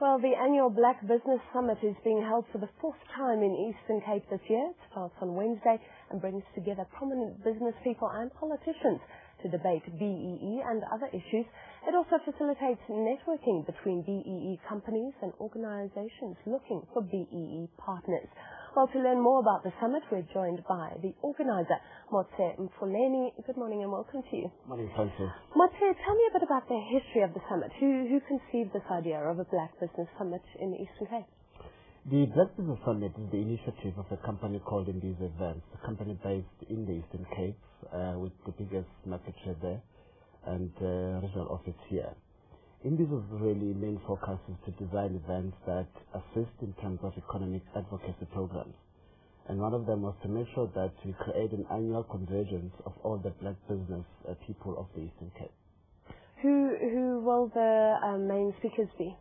Well, the annual Black Business Summit is being held for the fourth time in Eastern Cape this year. It starts on Wednesday and brings together prominent business people and politicians to debate BEE and other issues. It also facilitates networking between BEE companies and organizations looking for BEE partners. Well, to learn more about the summit, we're joined by the organizer, Motse Mfuleni. Good morning and welcome to you. Morning, Francis. Motse, tell me a bit about the history of the summit. Who conceived this idea of a Black Business Summit in the Eastern Cape? The Black Business Summit is the initiative of a company called etv.WMV, a company based in the Eastern Cape with the biggest market share there and regional office here. Envis's really main focus is to design events that assist in terms of economic advocacy programs. And one of them was to make sure that we create an annual convergence of all the Black business people of the Eastern Cape. Who will the main speakers be?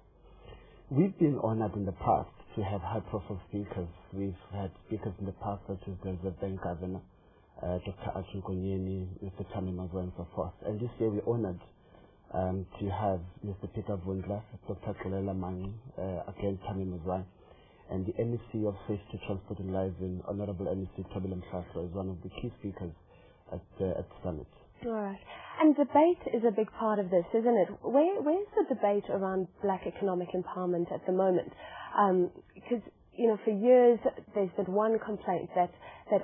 We've been honored in the past to have high-profile speakers. We've had speakers in the past such as the Bank Governor, Dr. Archie Nkonyeni, Mr. Tami Mazwa, and so forth. And this year we're honored to have Mr. Peter Vundla, Dr. Kulela Mangi, again Tami Mazwa, and the MEC of Safety, Transport and Liaison, Honorable MEC Tobile Mhlahlo, is one of the key speakers at the summit. All right. And debate is a big part of this, isn't it? Where's the debate around Black economic empowerment at the moment? Because, for years there's been one complaint that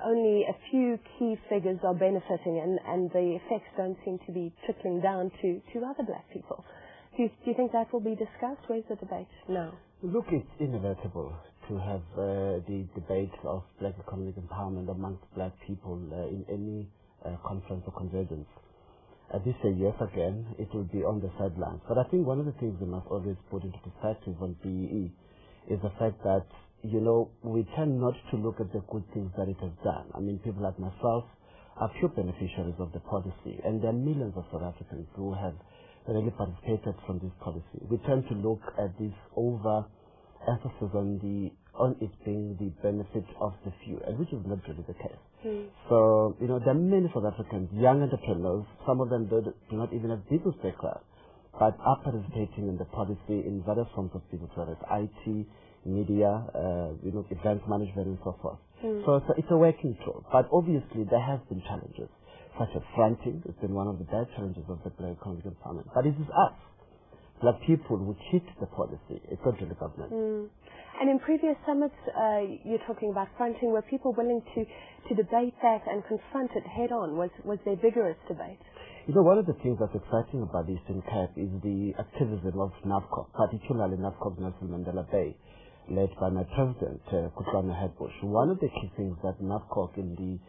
only a few key figures are benefiting and the effects don't seem to be trickling down to other Black people. Do you think that will be discussed? Where's the debate now? Look, it's inevitable to have the debate of Black economic empowerment amongst Black people in any conference or convergence. This year, yes, again, it will be on the sidelines. But I think one of the things we must always put into perspective on BEE is the fact that, we tend not to look at the good things that it has done. I mean, people like myself are pure beneficiaries of the policy, and there are millions of South Africans who have really participated from this policy. We tend to look at this over-emphasis on it being the benefit of the few, and which is not really the case. So, there are many South Africans, young entrepreneurs, some of them do not even have business background, but are participating in the policy in various forms of business, whether it's IT, media, events management and so forth. So it's a working tool. But obviously there have been challenges, such as fronting. It's been one of the bad challenges of the Black economic empowerment. But it is us, Black people, who hit the policy. It's not really the government. And in previous summits, you're talking about fronting. Were people willing to debate that and confront it head on? Was there vigorous debate? One of the things that's exciting about the Eastern Cape is the activism of NAVCOC, particularly NAVCOC Nelson Mandela Bay, led by my president, Kutlwana Hedbush. One of the key things that NAVCOC in the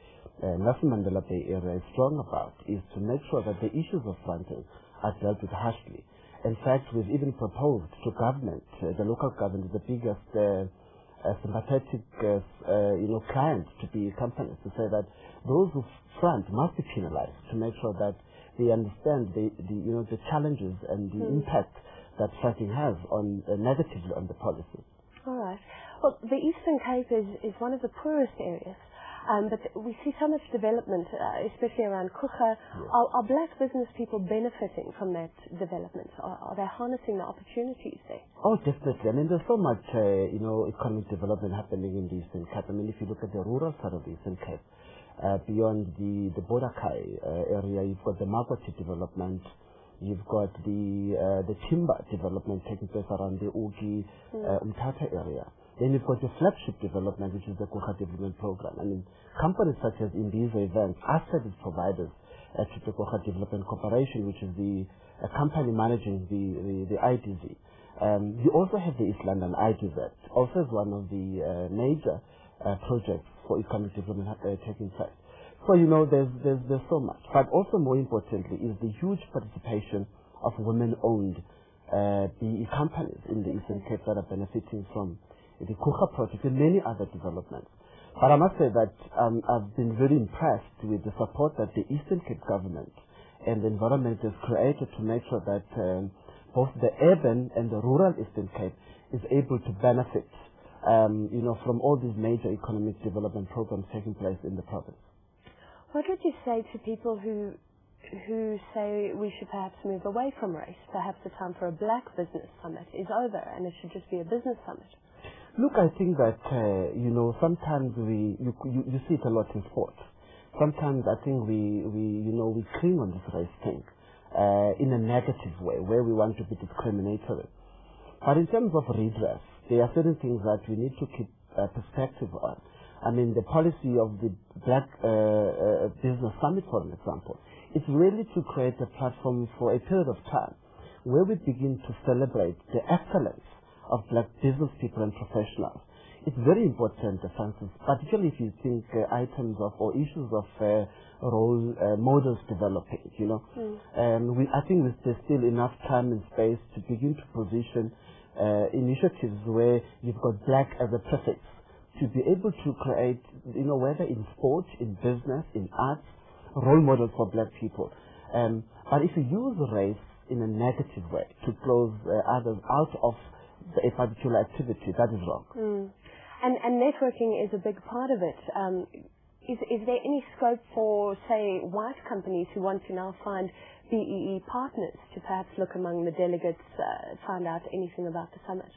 Nelson Mandela Bay area is strong about is to make sure that the issues of fronting are dealt with harshly. In fact, we've even proposed to government, the local government is the biggest sympathetic client to be companies, to say that those who front must be penalized, to make sure that they understand the challenges and the impact that fronting has on negatively on the policy. All right. Well, the Eastern Cape is one of the poorest areas, but we see so much development, especially around Kucha. Yes. Are Black business people benefiting from that development? Are they harnessing the opportunities there? Oh, definitely. I mean, there's so much, economic development happening in the Eastern Cape. I mean, if you look at the rural side of the Eastern Cape, beyond the Bodakai area, you've got the Magoti development. You've got the timber development taking place around the Ugi, Umtata area. Then you've got the flagship development, which is the Kucha Development Program. I mean, companies such as etv.WMV are service providers to the Kucha Development Corporation, which is the company managing the IDZ. You also have the East London IDZ, also as one of the major projects for economic development taking place. So, there's so much. But also more importantly is the huge participation of women-owned BE companies in the Eastern Cape that are benefiting from the Kucha project and many other developments. But I must say that I've been very impressed with the support that the Eastern Cape government and the environment has created to make sure that both the urban and the rural Eastern Cape is able to benefit, from all these major economic development programs taking place in the province. What would you say to people who who say we should perhaps move away from race. Perhaps the time for a Black Business Summit is over and it should just be a business summit. Look, I think that, sometimes you see it a lot in sports. Sometimes I think we cling on this race thing in a negative way, where we want to be discriminatory. But in terms of redress, there are certain things that we need to keep perspective on. I mean, the policy of the Black Business Summit, for example, it's really to create a platform for a period of time where we begin to celebrate the excellence of Black business people and professionals. It's very important, Francis, particularly if you think items of or issues of role models developing, I think there's still enough time and space to begin to position initiatives where you've got Black as a prefix to be able to create, whether in sport, in business, in arts, role models for Black people. But if you use race in a negative way to close others out of a particular activity, that is wrong. And networking is a big part of it. Is there any scope for, say, white companies who want to now find BEE partners to perhaps look among the delegates, find out anything about the summit?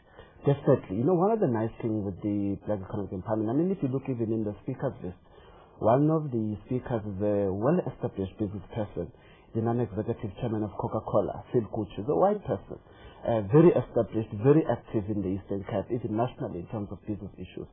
Definitely. One of the nice things with the Black Economic Empowerment, I mean, if you look even in the speakers list, one of the speakers is a well-established business person, the non-executive chairman of Coca-Cola, Phil Kuch, is a white person, very established, very active in the Eastern Cape, even nationally in terms of business issues.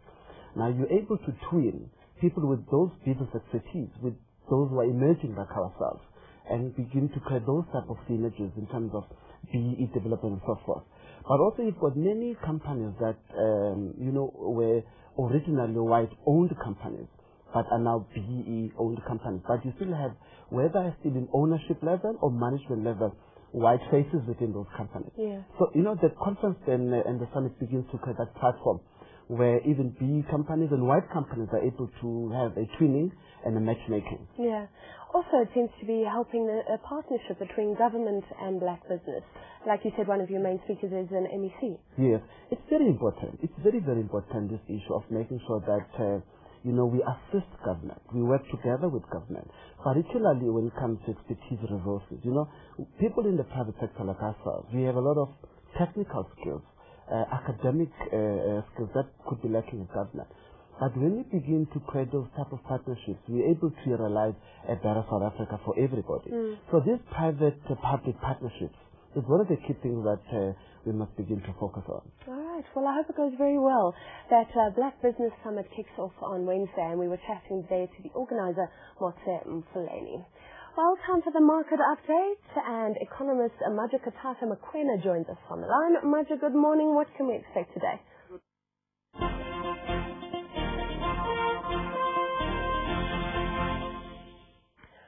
Now, you're able to twin people with those business expertise, with those who are emerging like ourselves, and begin to create those type of synergies in terms of BEE development and so forth. But also you've got many companies that, were originally white-owned companies, but are now BEE-owned companies. But you still have, whether still in ownership level or management level, white faces within those companies. Yeah. So, the conference and the summit begins to create that platform where even BEE companies and white companies are able to have a twinning and a matchmaking. Yeah. Also, it seems to be helping a partnership between government and Black business. Like you said, one of your main speakers is an MEC. Yes. It's very important. It's very, very important, this issue of making sure that, we assist government. We work together with government, particularly when it comes to expertise resources. People in the private sector like ourselves, we have a lot of technical skills, academic skills that could be lacking in government. But when we begin to create those type of partnerships, we're able to realize a better South Africa for everybody. So these private-public partnerships is one of the key things that we must begin to focus on. All right. Well, I hope it goes very well. That Black Business Summit kicks off on Wednesday, and we were chatting there to the organizer, Motse Mfuleni. Well, time for the market update, and economist Maja Katata Makwena joins us on the line. Maja, good morning. What can we expect today?